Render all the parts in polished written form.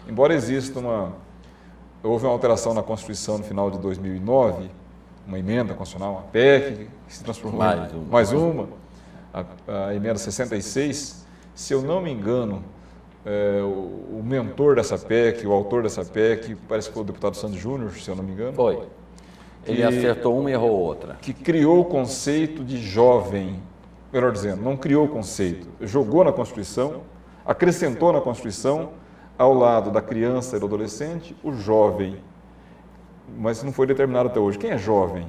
embora exista houve uma alteração na Constituição no final de 2009, uma emenda constitucional, uma PEC, que se transformou mais uma, a emenda 66, se eu não me engano, o mentor dessa PEC, o autor dessa PEC, parece que foi o deputado Santos Júnior, se eu não me engano. Foi. Ele acertou uma e errou outra. Que criou o conceito de jovem, melhor dizendo, não criou o conceito, jogou na Constituição, acrescentou na Constituição, ao lado da criança e do adolescente, o jovem. Mas não foi determinado até hoje. Quem é jovem?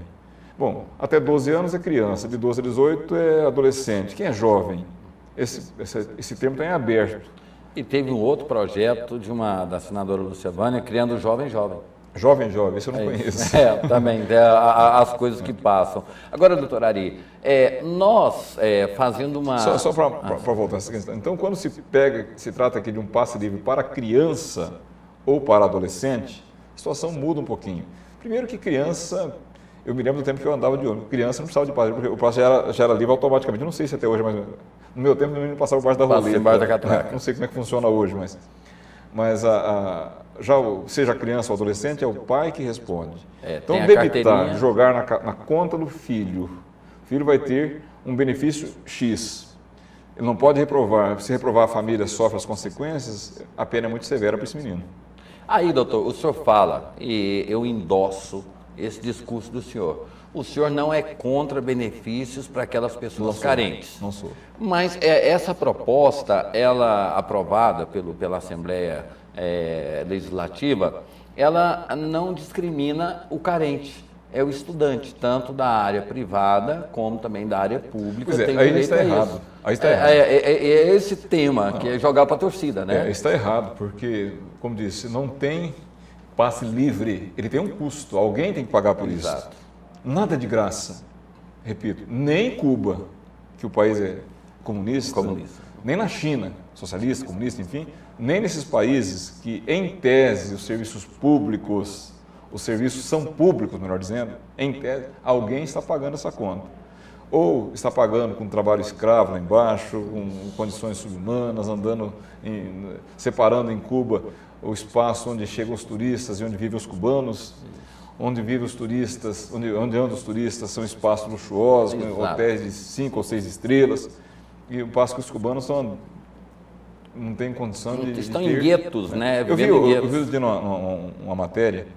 Bom, até 12 anos é criança, de 12 a 18 é adolescente. Quem é jovem? Esse termo está em aberto. E teve um outro projeto da senadora Lúcia Vânia, criando o Jovem Jovem. Jovem, esse eu não conheço. Também, as coisas que passam. Agora, doutor Ari, nós fazendo uma... Só para voltar a essa questão. Então, quando se trata aqui de um passe livre para criança ou para adolescente, a situação muda um pouquinho. Primeiro que criança, eu me lembro do tempo que eu andava de ônibus, criança não precisava de passe, porque o passe já era livre automaticamente. Eu não sei se até hoje, mas no meu tempo o menino passava por baixo da roleta. Embaixo da catraca. Não sei como é que funciona hoje, mas seja criança ou adolescente, é o pai que responde. Então, debitar, jogar na conta do filho. O filho vai ter um benefício X. Ele não pode reprovar. Se reprovar, a família sofre as consequências, a pena é muito severa para esse menino. Aí, doutor, o senhor fala, e eu endosso esse discurso do senhor. O senhor não é contra benefícios para aquelas pessoas carentes. Não sou. Mas essa proposta, ela aprovada pela Assembleia Legislativa, ela não discrimina o carente. É o estudante, tanto da área privada como também da área pública. Pois aí está errado. Aí está errado. É esse tema, que é jogar para a torcida, né? Está errado, porque, como disse, não tem passe livre, ele tem um custo, alguém tem que pagar por isso. Exato. Nada de graça, repito, nem Cuba, que o país é comunista, nem na China, socialista, comunista, enfim, nem nesses países que, em tese, os serviços públicos, os serviços são públicos, melhor dizendo, em tese, alguém está pagando essa conta. Ou está pagando com trabalho escravo lá embaixo, com condições subhumanas, separando em Cuba o espaço onde chegam os turistas e onde vivem os cubanos, onde vivem os turistas, onde andam os turistas são espaços luxuosos, com hotéis de 5 ou 6 estrelas, e o passo que os cubanos não têm condição de estão ter. Em guetos, né? Eu vi uma matéria,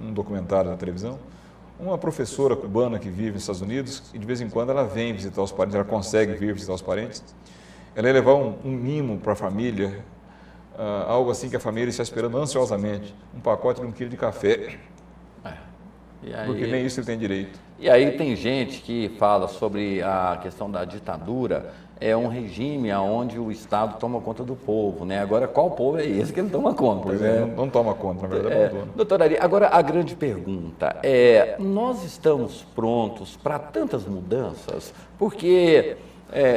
um documentário na televisão, uma professora cubana que vive nos Estados Unidos, e de vez em quando ela vem visitar os parentes, ela consegue vir visitar os parentes, ela ia levar um mimo para a família, algo assim que a família está esperando ansiosamente, um pacote de 1 quilo de café, porque nem isso ele tem direito. E aí tem gente que fala sobre a questão da ditadura, é um regime onde o Estado toma conta do povo, né? Agora, qual povo é esse que ele toma conta? Pois não toma conta, na verdade, não toma. Doutor Ari, agora a grande pergunta nós estamos prontos para tantas mudanças? Porque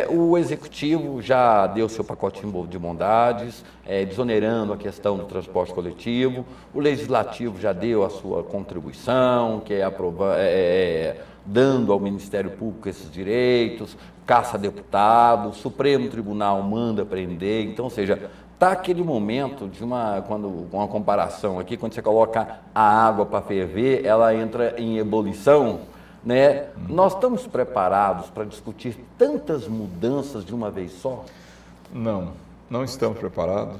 o Executivo já deu seu pacotinho de bondades, desonerando a questão do transporte coletivo, o Legislativo já deu a sua contribuição, que é dando ao Ministério Público esses direitos, caça deputado, o Supremo Tribunal manda prender, então, ou seja, está aquele momento de uma comparação aqui, quando você coloca a água para ferver, ela entra em ebulição, né? Nós estamos preparados para discutir tantas mudanças de uma vez só? Não estamos preparados.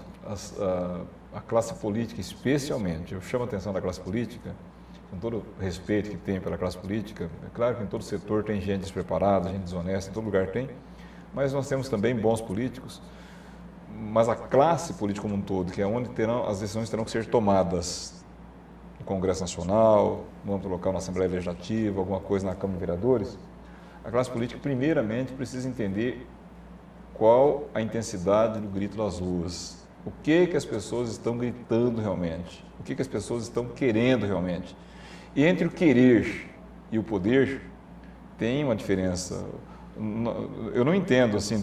A classe política, especialmente, eu chamo a atenção da classe política, com todo o respeito que tem pela classe política, é claro que em todo setor tem gente despreparada, gente desonesta, em todo lugar tem, mas nós temos também bons políticos, mas a classe política como um todo, que é onde as decisões terão que ser tomadas no Congresso Nacional, no âmbito local, na Assembleia Legislativa, alguma coisa na Câmara de Vereadores, a classe política primeiramente precisa entender qual a intensidade do grito das ruas, o que as pessoas estão gritando realmente, o que as pessoas estão querendo realmente. E entre o querer e o poder, tem uma diferença. Eu não entendo assim,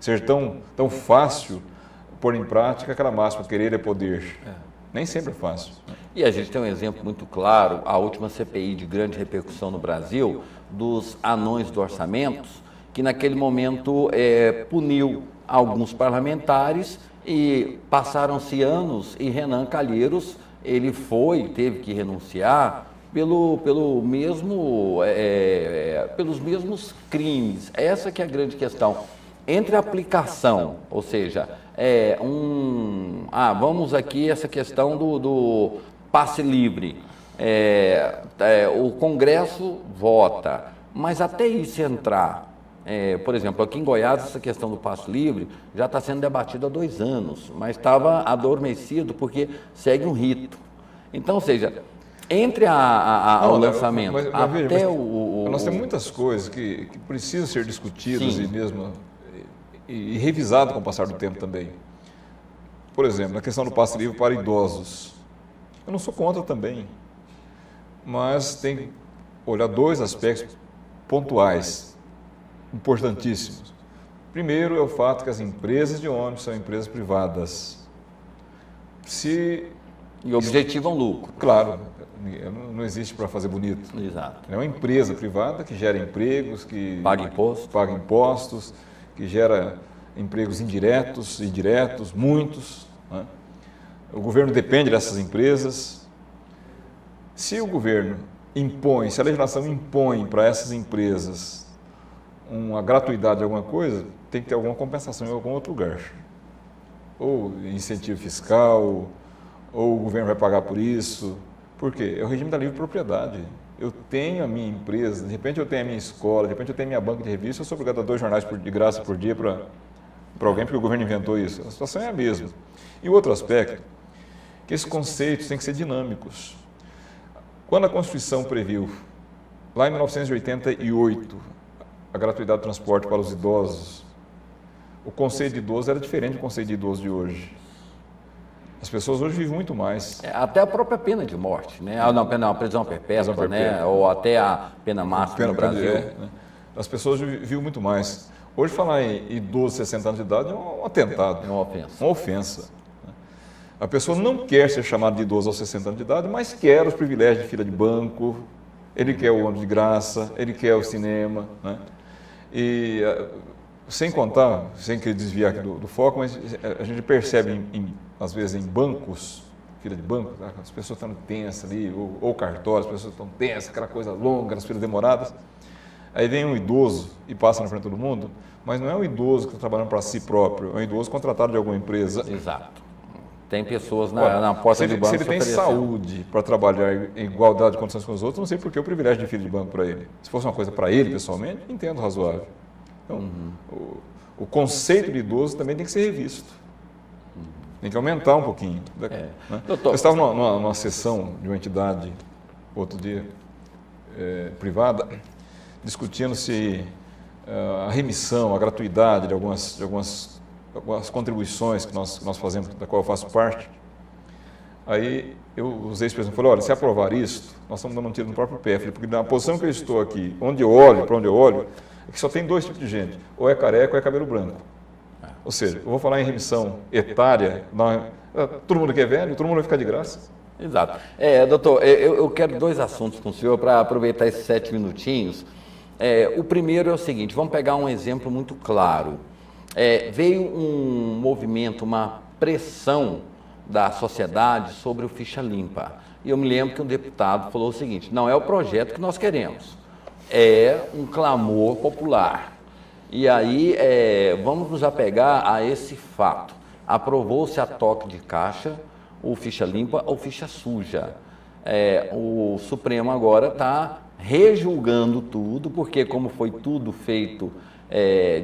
ser tão fácil pôr em prática aquela máxima, querer é poder. Nem sempre é fácil. E a gente tem um exemplo muito claro, a última CPI de grande repercussão no Brasil, dos anões do orçamento, que naquele momento puniu alguns parlamentares E passaram-se anos e Renan Calheiros, ele teve que renunciar pelos mesmos crimes. Essa que é a grande questão. Entre a aplicação, ou seja, vamos aqui essa questão do passe livre. O Congresso vota, mas até isso entrar, por exemplo, aqui em Goiás, essa questão do passe livre já está sendo debatida há 2 anos, mas estava adormecido porque segue um rito. Então, ou seja, entre o lançamento até nós temos muitas coisas que precisam ser discutidas e revisadas com o passar do tempo também. Por exemplo, a questão do passe livre para idosos. Eu não sou contra também, mas tem que olhar 2 aspectos pontuais, importantíssimos. Primeiro é o fato que as empresas de ônibus são empresas privadas. E objetivam lucro. Claro, não existe para fazer bonito. Exato. É uma empresa privada que gera empregos, que paga impostos, que gera empregos indiretos e diretos, muitos. Né? O governo depende dessas empresas. Se o governo se a legislação impõe para essas empresas uma gratuidade de alguma coisa, tem que ter alguma compensação em algum outro lugar. Ou incentivo fiscal, ou o governo vai pagar por isso. Por quê? É o regime da livre propriedade. Eu tenho a minha empresa, de repente eu tenho a minha escola, de repente eu tenho a minha banca de revista, eu sou obrigado a 2 jornais de graça por dia para alguém, porque o governo inventou isso. A situação é a mesma. E o outro aspecto, que esses conceitos têm que ser dinâmicos. Quando a Constituição previu, lá em 1988, a gratuidade do transporte para os idosos, o conceito de idoso era diferente do conceito de idoso de hoje. As pessoas hoje vivem muito mais. Até a própria pena de morte, né? A prisão perpétua, né? Ou até a pena máxima no Brasil. Né? As pessoas vivem muito mais. Hoje falar em idoso de 60 anos de idade é um atentado. É uma ofensa. Uma ofensa. A pessoa não quer ser chamada de idoso aos 60 anos de idade, mas quer os privilégios de fila de banco, ele quer o ônibus de graça, ele quer o cinema, né? E sem contar, sem querer desviar aqui do foco, mas a gente percebe às vezes em bancos, fila de banco, as pessoas estão tensas ali, ou cartório, as pessoas estão tensas, aquela coisa longa, as filas demoradas. Aí vem um idoso e passa na frente de todo mundo, mas não é um idoso que está trabalhando para si próprio, é um idoso contratado de alguma empresa. Exato. Tem pessoas na porta de banco. Se ele tem saúde para trabalhar em igualdade de condições com os outros, não sei por que o privilégio de fila de banco para ele. Se fosse uma coisa para ele, pessoalmente, entendo razoável. Então, o conceito de idoso também tem que ser revisto. Tem que aumentar um pouquinho. Né? Eu estava numa sessão de uma entidade, outro dia, privada, discutindo se a remissão, a gratuidade de algumas contribuições que nós fazemos, da qual eu faço parte. Aí eu usei esse exemplo, falei, olha, se aprovar isso, nós estamos dando um tiro no próprio pé, porque na posição que eu estou aqui, para onde eu olho, é que só tem 2 tipos de gente, ou é careca ou é cabelo branco. Ou seja, eu vou falar em remissão etária, todo mundo que é velho, todo mundo vai ficar de graça. Exato. Doutor, eu quero 2 assuntos com o senhor para aproveitar esses 7 minutinhos. O primeiro é o seguinte, vamos pegar um exemplo muito claro. Veio um movimento, uma pressão da sociedade sobre o ficha limpa. E eu me lembro que um deputado falou o seguinte, não é o projeto que nós queremos, é um clamor popular. E aí vamos nos apegar a esse fato. Aprovou-se a toque de caixa, o ficha limpa ou ficha suja. O Supremo agora está rejulgando tudo, porque como foi tudo feito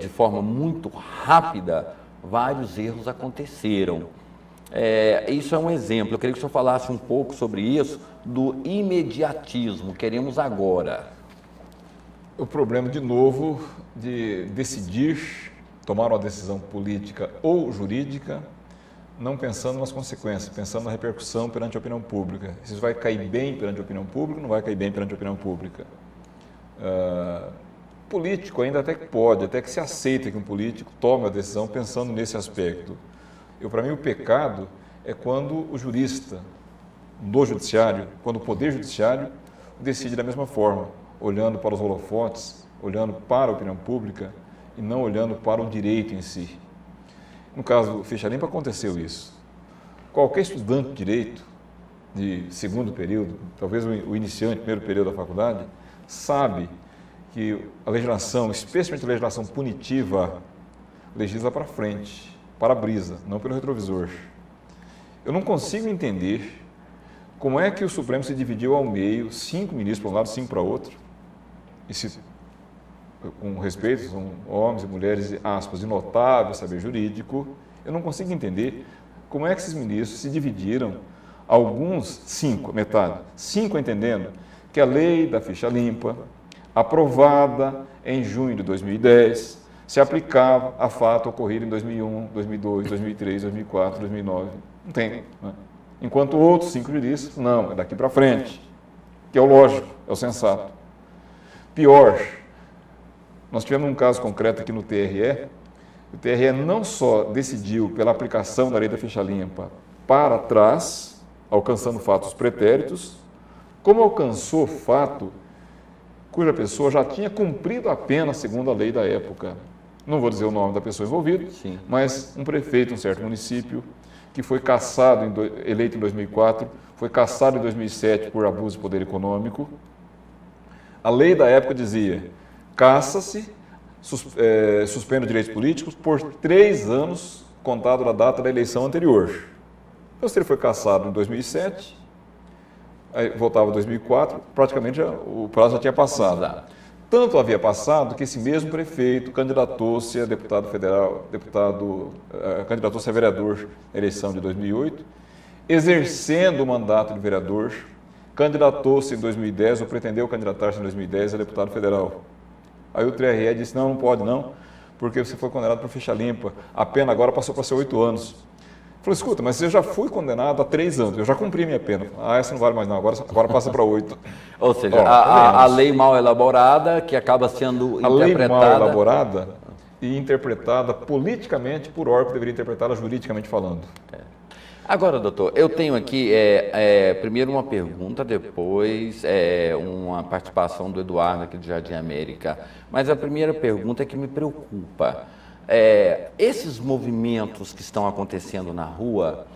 de forma muito rápida, vários erros aconteceram. Isso é um exemplo. Eu queria que o senhor falasse um pouco sobre isso, do imediatismo. Queremos agora. O problema, de novo, de decidir, tomar uma decisão política ou jurídica, não pensando nas consequências, pensando na repercussão perante a opinião pública. Se isso vai cair bem perante a opinião pública, não vai cair bem perante a opinião pública. Político ainda até que pode, até que se aceita que um político tome a decisão pensando nesse aspecto. Para mim, o pecado é quando o jurista do judiciário, quando o poder judiciário decide da mesma forma, olhando para os holofotes, olhando para a opinião pública e não olhando para o direito em si. No caso do Ficha Limpa aconteceu isso. Qualquer estudante de direito, de segundo período, talvez o iniciante, primeiro período da faculdade, sabe que a legislação, especialmente a legislação punitiva, legisla para frente, para a brisa, não pelo retrovisor. Eu não consigo entender como é que o Supremo se dividiu ao meio, 5 ministros para um lado, 5 para outro, e se, com respeito, são homens e mulheres, aspas, de notável saber jurídico. Eu não consigo entender como é que esses ministros se dividiram, alguns, 5, metade, 5 entendendo que a lei da ficha limpa, aprovada em junho de 2010, se aplicava a fato ocorrido em 2001, 2002, 2003, 2004, 2009. Não tem, né? Enquanto outros 5 juristas, não, é daqui para frente, que é o lógico, é o sensato. Pior, nós tivemos um caso concreto aqui no TRE. O TRE não só decidiu pela aplicação da lei da ficha limpa para trás, alcançando fatos pretéritos, como alcançou fato cuja pessoa já tinha cumprido a pena segundo a lei da época. Não vou dizer o nome da pessoa envolvida, sim, mas um prefeito de um certo município que foi cassado, eleito em 2004, foi cassado em 2007 por abuso de poder econômico. A lei da época dizia, caça-se, suspende direitos políticos por 3 anos, contado da data da eleição anterior. Então, se ele foi cassado em 2007, aí voltava em 2004, praticamente o prazo já tinha passado. Tanto havia passado que esse mesmo prefeito candidatou-se a deputado federal, candidatou-se a vereador na eleição de 2008, exercendo o mandato de vereador, candidatou-se em 2010, ou pretendeu candidatar-se em 2010 a deputado federal. Aí o TRE disse, não pode não, porque você foi condenado por ficha limpa, a pena agora passou para ser 8 anos. Falei, escuta, mas eu já fui condenado há 3 anos, eu já cumpri minha pena. Ah, essa não vale mais não, agora passa para 8. Ou seja, a lei mal elaborada, que acaba sendo interpretada... A lei mal elaborada e interpretada politicamente por órgão que deveria interpretá-la juridicamente falando. Agora, doutor, eu tenho aqui, primeiro uma pergunta, depois uma participação do Eduardo aqui do Jardim América. Mas a primeira pergunta é que me preocupa. Esses movimentos que estão acontecendo na rua,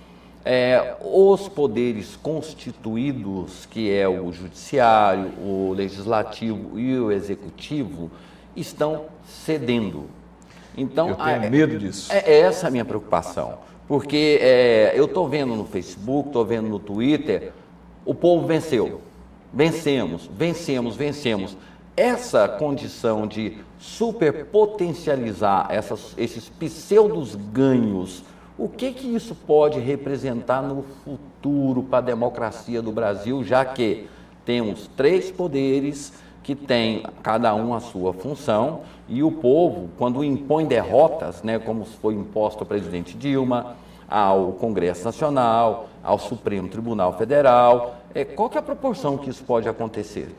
os poderes constituídos, que é o judiciário, o legislativo e o executivo, estão cedendo. Então, eu tenho medo disso. É essa a minha preocupação. Porque eu estou vendo no Facebook, estou vendo no Twitter, o povo venceu. Vencemos. Essa condição de superpotencializar esses pseudos ganhos, o que isso pode representar no futuro para a democracia do Brasil, já que temos 3 poderes que têm cada um a sua função, e o povo, quando impõe derrotas, né, como foi imposto ao presidente Dilma, ao Congresso Nacional, ao Supremo Tribunal Federal, qual que é a proporção que isso pode acontecer?